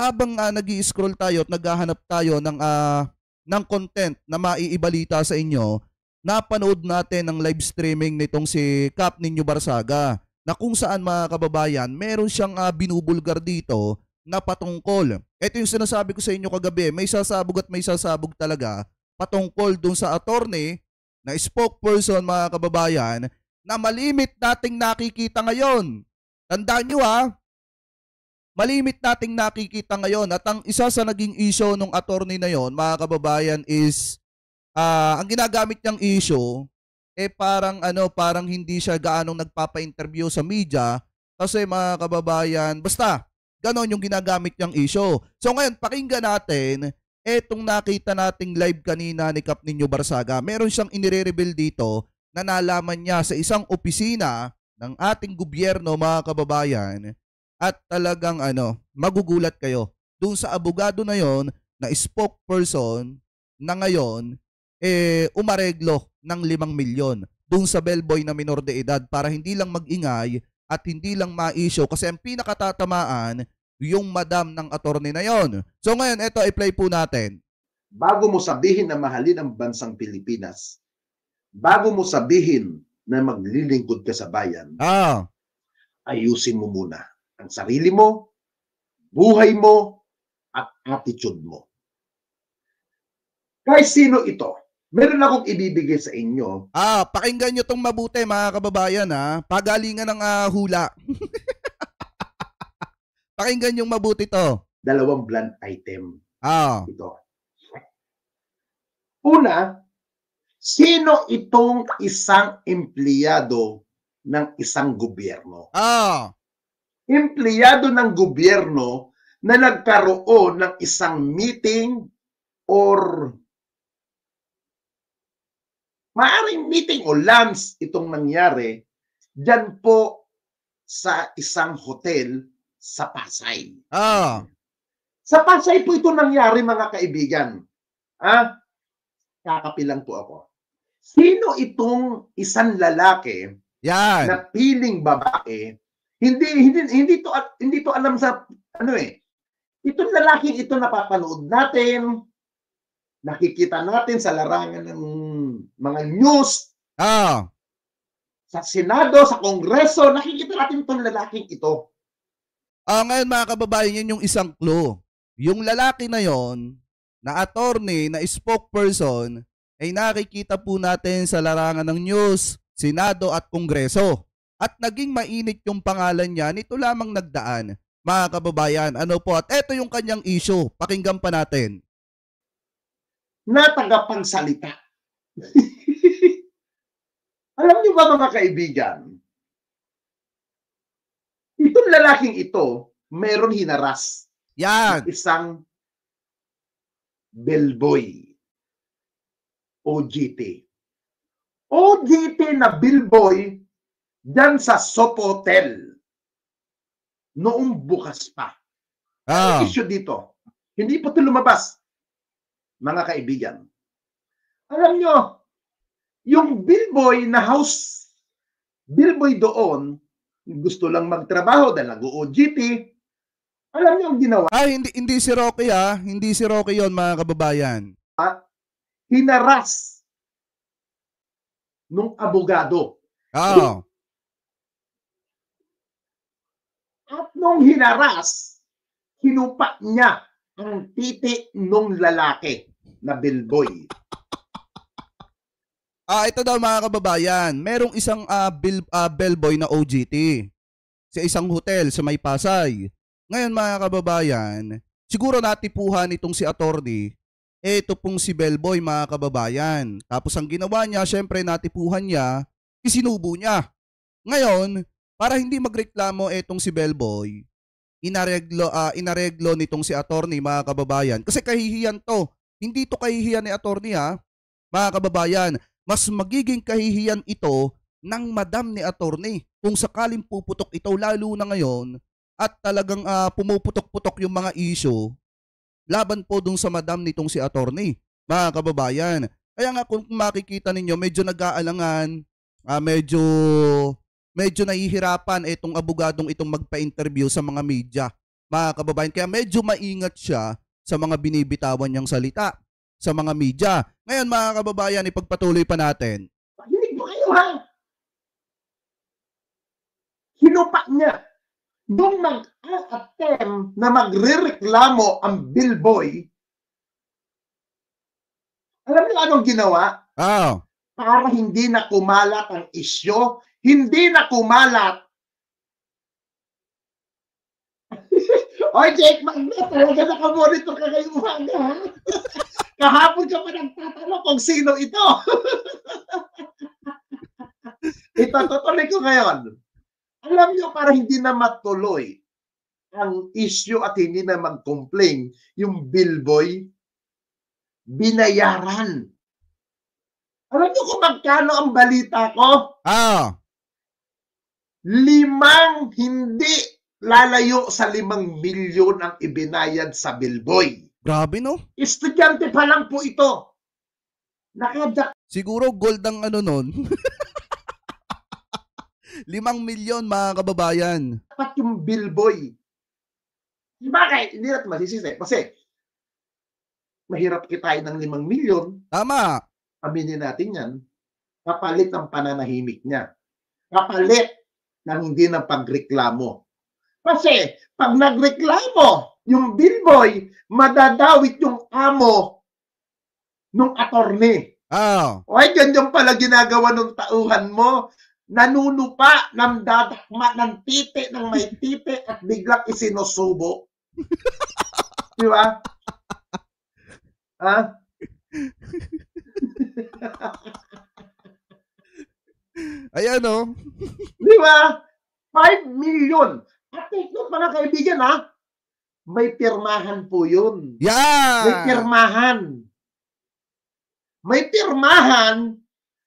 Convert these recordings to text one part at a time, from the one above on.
habang nag-i-scroll tayo at naghahanap tayo ng content na maiibalita sa inyo, napanood natin ang live streaming nitong si Kap Ninyo Barsaga na kung saan mga kababayan, meron siyang binubulgar dito na patungkol. Ito yung sinasabi ko sa inyo kagabi, may sasabog at may sasabog talaga patungkol dun sa attorney na spokesperson mga kababayan na malimit nating nakikita ngayon. Tandaan nyo malimit nating nakikita ngayon at ang isa sa naging issue ng attorney na yon mga kababayan is ang ginagamit niyang issue parang hindi siya gaanong nagpapa-interview sa media kasi mga kababayan basta ganon yung ginagamit niyang issue. So ngayon pakinggan natin etong nakita nating live kanina ni Kap Ninyo Barsaga. Meron siyang inire-reveal dito na nalaman niya sa isang opisina ng ating gobyerno mga kababayan at talagang magugulat kayo dun sa abogado na yon na spokesperson na ngayon umareglo ng 5 milyon dun sa bellboy na minor de edad para hindi lang mag-ingay at hindi lang ma-issue kasi ang pinakatatamaan yung madam ng attorney na yon. So ngayon, ito, i-play po natin. Bago mo sabihin na mahalin ang bansang Pilipinas, bago mo sabihin na maglilingkod ka sa bayan, ayusin mo muna ang sarili mo, buhay mo, at attitude mo. Kahit sino ito, meron akong ibibigay sa inyo. Pakinggan nyo tong mabuti mga kababayan Pagalingan ng hula. Pakinggan yung mabuti to. 2 blunt item. Ito. Una, sino itong isang empleyado ng isang gobyerno? Empleyado ng gobyerno na nagkaroon ng isang meeting or maaring meeting o lunch itong nangyari dyan po sa isang hotel sa Pasay. Sa Pasay po ito nangyari mga kaibigan. Kakapilang po ako. Sino itong isang lalaki na piling babae? Hindi to alam sa Itong lalaking ito napapanood natin, nakikita natin sa larangan ng mga news. Sa Senado, sa Kongreso, nakikita natin itong lalaking ito. Ngayon mga kababayan, yun yung isang clue. Yung lalaki na yon, na attorney, na spokesperson, ay nakikita po natin sa larangan ng news, Senado at Kongreso. At naging mainit yung pangalan niya nito lamang nagdaan. Mga kababayan, at eto yung kanyang issue. Pakinggan pa natin. Na tagapagsalita. Alam niyo ba mga kaibigan, itong lalaking ito, meron hinaras. Isang bellboy. OJT. OJT na bellboy dyan sa Sopotel. Noong bukas pa. Ang issue dito, hindi pa ito lumabas. Mga kaibigan. Alam nyo, yung billboy na house, billboy doon, gusto lang magtrabaho dahil nag-OJT. Alam niyo ang ginawa? Hindi si Rocky Hindi si Rocky yon mga kababayan. Hinaras nung abogado. At nung hinaras, hinupa niya ang titi nung lalaki na billboy. Ito daw mga kababayan, merong isang bellboy na OJT sa isang hotel sa May Pasay. Ngayon mga kababayan, siguro natipuhan itong si attorney, ito pong si bellboy mga kababayan. Tapos ang ginawa niya, syempre natipuhan niya, isinubo niya. Ngayon, para hindi magreklamo itong si bellboy, inareglo nitong si attorney mga kababayan. Kasi kahihiyan to. Hindi to kahihiyan ni attorney mga kababayan. Mas magiging kahihiyan ito ng madam ni attorney kung sakaling puputok ito lalo na ngayon at talagang pumuputok-putok yung mga issue laban po dun sa madam nitong si attorney mga kababayan. Kaya nga kung makikita ninyo medyo nag-aalangan, medyo nahihirapan itong abogadong itong magpa-interview sa mga media mga kababayan. Kaya medyo maingat siya sa mga binibitawan niyang salita sa mga media. Ngayon mga kababayan, ipagpatuloy pa natin. Hindi mo kayo ha? Hinupa niya. Nung nag-attempt na magre-reklamo ang Billboy, alam niyo anong ginawa? Para hindi na kumalat ang isyo, hindi na kumalat. Oy, Jake Magnet, talaga nakamonitor ka ngayong umaga, ha? Kahapon ka pa nagtatanong kung sino ito. Itutuloy ko ngayon. Alam niyo, para hindi na matuloy ang issue at hindi na mag-complain, yung Billboy, binayaran. Alam niyo kung magkano ang balita ko? 5 hindi lalayo sa 5 milyon ang ibinayad sa Billboy. Grabe, no? Estudyante pa lang po ito. Siguro gold ang ano nun. 5 milyon mga kababayan. Dapat yung Billboy. Bakit? Hindi natin masisisi. Kasi mahirap kitain ng 5 milyon. Tama. Aminin natin yan. Kapalit ng pananahimik niya. Kapalit ng hindi na pagreklamo. Kasi pag nagreklamo, yung Billboy, madadawit yung amo nung attorney. Oy, ganyan pala ginagawa ng tauhan mo. Nanunupa ng dadakma ng titi, ng may titi at biglang isinusubo. Di ba? Ha? Ayan, no? Di ba? 5 million. At take note, mga kaibigan, ha? May pirmahan po yun. Yeah! May pirmahan. May pirmahan.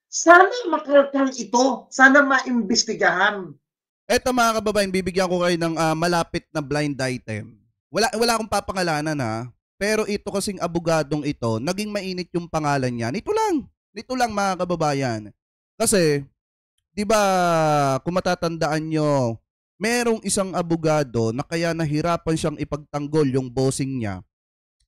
Sana makalkal ito. Sana maimbestigahan. Eto mga kababayan, bibigyan ko kayo ng malapit na blind item. Wala akong papangalanan, ha? Pero ito kasing abogadong ito, naging mainit yung pangalan niya. Nito lang mga kababayan. Kasi, di ba, kung matatandaan nyo, merong isang abogado na kaya nahirapan siyang ipagtanggol yung bossing niya.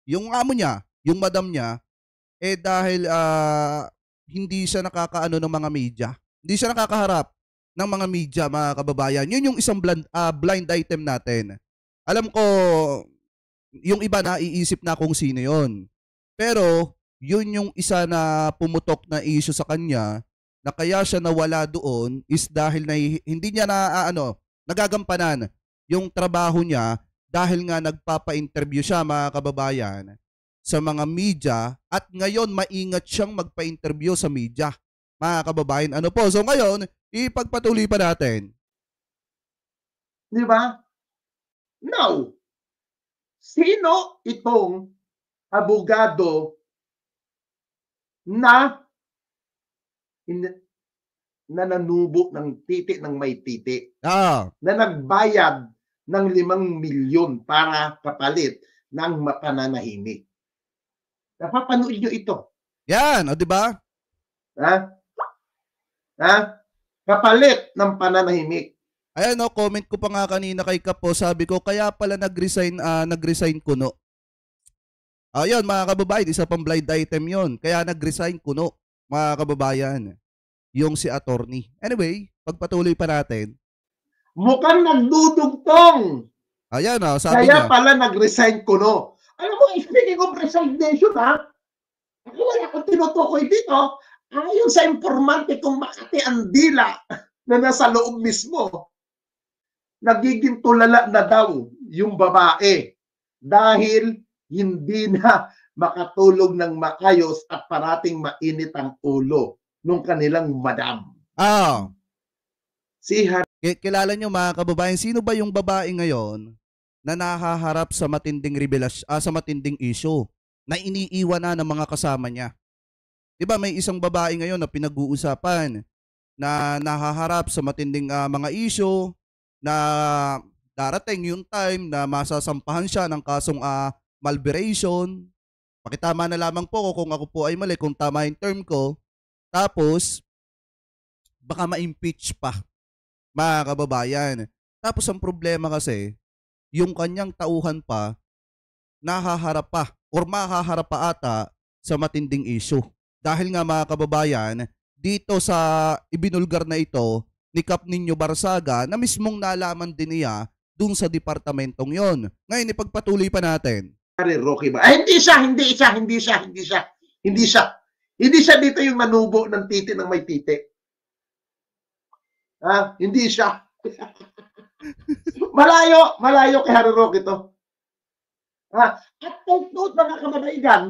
Yung amo niya, yung madam niya, dahil hindi siya nakakaano ng mga media. Hindi siya nakakaharap ng mga media, mga kababayan. Yun yung isang blind item natin. Alam ko, yung iba naiisip na kung sino yun. Pero, yun yung isa na pumutok na issue sa kanya na kaya siya nawala doon is dahil na hindi niya nagagampanan yung trabaho niya dahil nga nagpapa-interview siya, mga kababayan, sa mga media at ngayon maingat siyang magpa-interview sa media, mga kababayan. Ano po? So ngayon, ipagpatuloy pa natin. Di ba? Now, sino itong abogado na nanubo ng titi ng may titi. Na nagbayad ng 5 milyon para kapalit ng pananahimik. Napapanood nyo ito. Yan, o diba? Kapalit ng pananahimik. Ayan, no, comment ko pa nga kanina kay Kapo, sabi ko, kaya pala nag-resign Kuno. Ayun, mga kababayan, isa pang blind item yon. Kaya nag-resign Kuno, mga kababayan. Yung si attorney. Anyway, pagpatuloy pa natin. Mukhang nagdudugtong. Ayan, sabi niya. Kaya pala nag-resign Kuno. Alam mo, speaking of resignation, ako wala akong tinutukoy dito. Ayon sa informante kong Makati Andila na nasa loob mismo, nagiging tulala na daw yung babae dahil hindi na makatulog ng maayos at parating mainit ang ulo nung kanilang madam. Kilala nyo mga kababayan, sino ba yung babae ngayon na nahaharap sa matinding sa matinding issue na iniiwan na ng mga kasama niya? Diba may isang babae ngayon na pinag-uusapan na nahaharap sa matinding mga issue na darating yung time na masasampahan siya ng kasong malveration. Pakitama na lamang po kung ako po ay mali, kung tama yung term ko. Tapos, baka ma-impeach pa, mga kababayan. Tapos ang problema kasi, yung kanyang tauhan pa nahaharap pa or mahaharap pa ata sa matinding issue. Dahil nga mga kababayan, dito sa ibinulgar na ito ni Kap Nino Barsaga na mismong nalaman din niya dun sa departamentong yon. Ngayon, ipagpatuloy pa natin. Rocky ba? Ay, hindi siya. Hindi siya dito yung manubo ng titi ng may titi. Hindi siya. malayo kay Harry Roque to. At note mga kababaigan,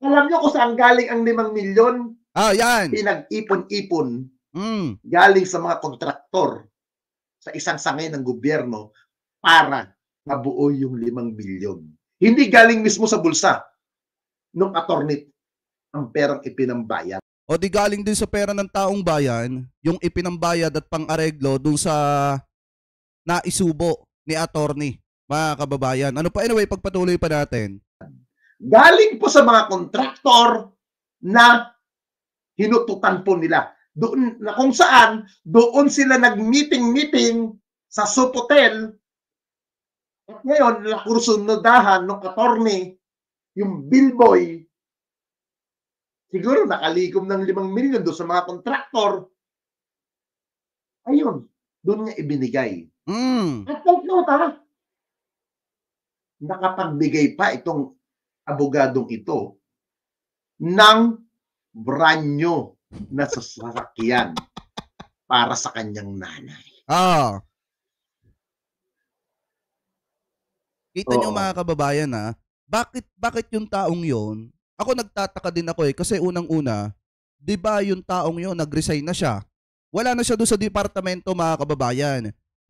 alam nyo kung saan galing ang 5 milyon? Yan. Pinag-ipon-ipon galing sa mga kontraktor sa isang sangay ng gobyerno para mabuo yung 5 milyon. Hindi galing mismo sa bulsa ng attorney ang perang ipinambayad. O di galing din sa pera ng taong bayan, yung ipinambayad at pang-areglo dun sa naisubo ni attorney, mga kababayan. Ano pa? Anyway, pagpatuloy pa natin. Galing po sa mga kontraktor na hinututan po nila. Doon, na kung saan, doon sila nag-meeting sa Sopotel. At ngayon, nakursunodahan ng attorney, yung billboy, siguro nakalikom ng 5 milyon doon sa mga kontraktor. Ayun, doon niya ibinigay. At note, nakapagbigay pa itong abogadong ito ng branyo na sasakyan para sa kanyang nanay. Kita nyo mga kababayan bakit yung taong yon? Ako nagtataka din ako kasi unang-una, 'di ba yung taong yon nag-resign na siya. Wala na siya doon sa departamento mga kababayan.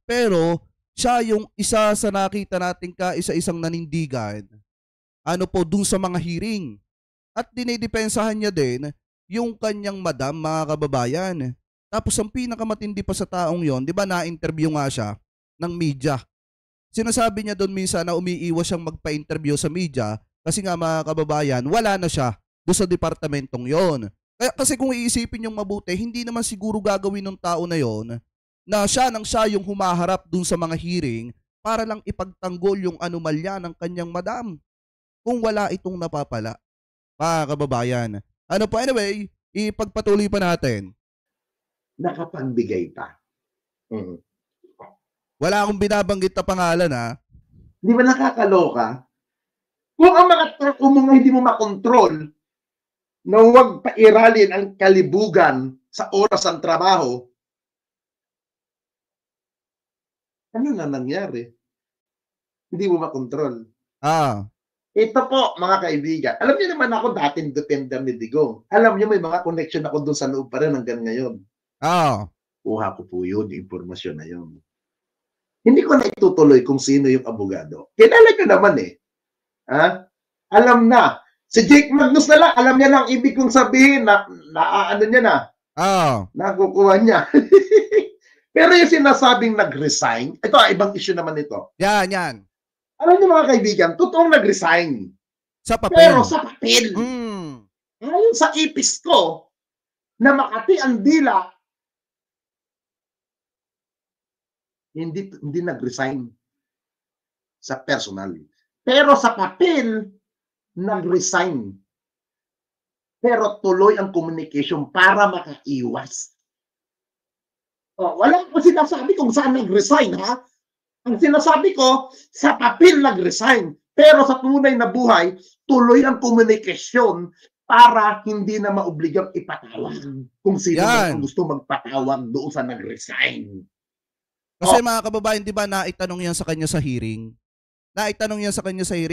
Pero siya yung isa sa nakita nating kaisa-isang nanindigan doon sa mga hearing. At dinidepensahan niya din yung kanyang madam mga kababayan. Tapos ang pinakamatindi pa sa taong yon, 'di ba na-interview nga siya ng media. Sinasabi niya doon minsan na umiiwas siyang magpa-interview sa media kasi nga mga kababayan, wala na siya doon sa departamentong yon. Kasi kung iisipin yung mabuti, hindi naman siguro gagawin ng tao na yon na siya yung humaharap doon sa mga hearing para lang ipagtanggol yung anomalya ng kanyang madam kung wala itong napapala. Mga kababayan. Ano po, anyway, ipagpatuloy pa natin. Nakapagbigay pa. Wala akong binabanggit na pangalan Di ba nakakaloka? Kung ang mga tao mo nga hindi mo makontrol na huwag pairalin ang kalibugan sa oras ng trabaho, ano na nangyari? Hindi mo makontrol. Ito po, mga kaibigan. Alam niyo naman ako dating depender ni Digong. Alam niyo may mga connection ako doon sa loob pa rin hanggang ngayon. Kuha ko po yun, yung informasyon na yun. Hindi ko na itutuloy kung sino yung abogado. Kilala ko naman Alam na. Si Jake Magnus na lang, alam niya na ang ibig kong sabihin na ano niya na. Nakukuha niya. Pero yung sinasabing nag-resign, ito ibang issue naman ito. Yan. Alam niyo mga kaibigan, totoong nag-resign. Sa papel. Pero sa papel. Ngayon sa ipis ko, na Makati ang dila, hindi nag-resign sa personal. Pero sa papel, nag-resign. Pero tuloy ang communication para makaiwas. Wala ko sinasabi kung saan nag-resign, Ang sinasabi ko, sa papel nag-resign. Pero sa tunay na buhay, tuloy ang komunikasyon para hindi na maobligang ipatawag kung sino man gusto magpatawag doon sa nag-resign. Kasi mga kababayan, di ba naitanong yan sa kanya sa hearing?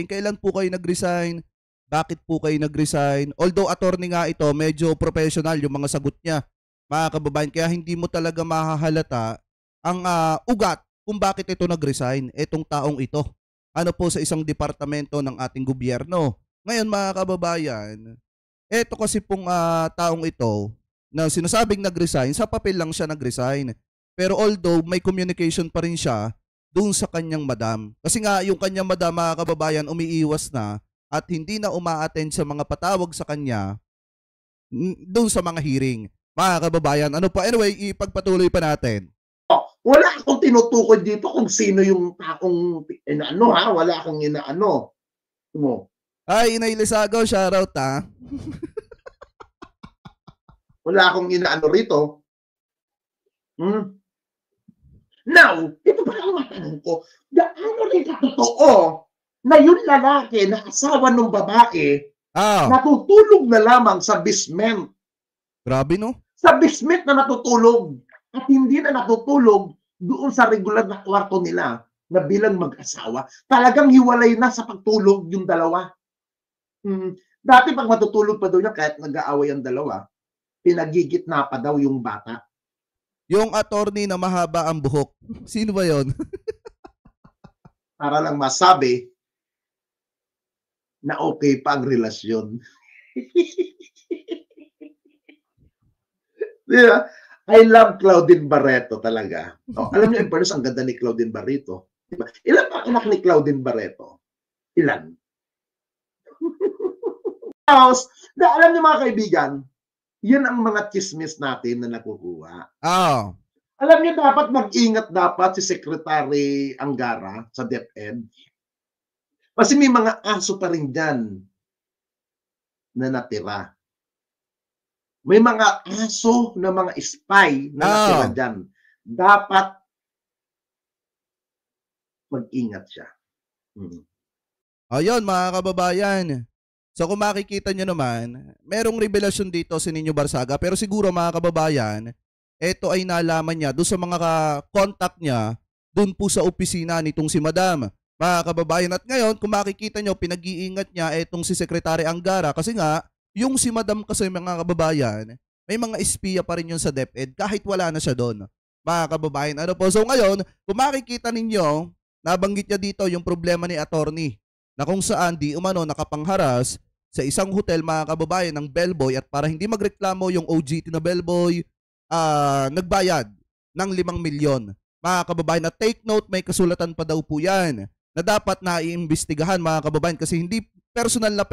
Kailan po kayo nag-resign? Bakit po kayo nag-resign? Although attorney nga ito, medyo professional yung mga sagot niya. Mga kababayan, kaya hindi mo talaga mahahalata ang ugat kung bakit ito nag-resign, itong taong ito. Ano po sa isang departamento ng ating gobyerno. Ngayon mga kababayan, eto kasi pong taong ito na sinasabing nag-resign, sa papel lang siya nag-resign. Pero although may communication pa rin siya doon sa kanyang madam. Kasi nga yung kanyang madam mga kababayan umiiwas na at hindi na uma-attend sa mga patawag sa kanya doon sa mga hearing. Mga kababayan, ano pa? Anyway, ipagpatuloy pa natin. Wala akong tinutukoy dito kung sino yung taong inaano ha, wala akong inaano. Mo. Ay, Inay Lisagaw, shoutout ha. Wala akong inaano rito. Now, ito pa ang matanong ko, gaano rin katotoo na yung lalaki na asawa ng babae natutulog na lamang sa basement. Grabe no? Sa basement na natutulog at hindi na natutulog doon sa regular na kwarto nila na bilang mag-asawa. Talagang hiwalay na sa pagtulog yung dalawa. Dati pag matutulog pa daw niya kahit nag-aaway ang dalawa, pinagigitna pa daw yung bata. Yung attorney na mahaba ang buhok. Sino ba yon? Para lang masabi na okay pa ang relasyon. Diba? I love Claudine Barreto talaga. Alam niyo, ang ganda ni Claudine Barreto. Diba? Ilan pa anak ni Claudine Barreto? Ilan? Alam niyo mga kaibigan, yan ang mga chismis natin na nakukuha. Alam niyo, dapat mag-ingat dapat si Secretary Angara sa DepEd. Kasi may mga aso pa rin dyan na natira. May mga aso na mga spy na natira dyan. Dapat mag-ingat siya. Ayun mga kababayan. So kung makikita nyo naman, merong revelasyon dito si Nino Barsaga. Pero siguro mga kababayan, ito ay nalaman niya doon sa mga contact niya doon po sa opisina nitong si Madam. Mga kababayan, at ngayon kung makikita nyo, pinag-iingat niya itong si Secretary Angara kasi nga, yung si Madam kasi mga kababayan, may mga espiya pa rin yun sa DepEd kahit wala na siya doon. Mga kababayan, ano po? So ngayon, kung makikita ninyo, nabanggit niya dito yung problema ni attorney na kung saan di umano nakapangharas sa isang hotel mga kababayan ng bellboy at para hindi magreklamo yung OGT na bellboy, nagbayad ng 5 milyon. Mga kababayan, na take note, may kasulatan pa daw po yan na dapat na iimbestigahan mga kababayan kasi hindi personal na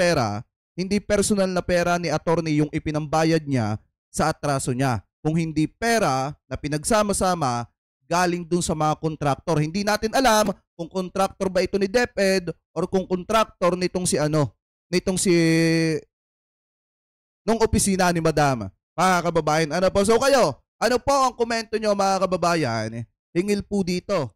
pera ni attorney yung ipinambayad niya sa atraso niya. Kung hindi pera na pinagsama-sama galing dun sa mga kontraktor. Hindi natin alam kung kontraktor ba ito ni DepEd or kung kontraktor nitong nung opisina ni Madam. Mga kababayan, ano po? So kayo, ano po ang komento nyo mga kababayan? Hingil po dito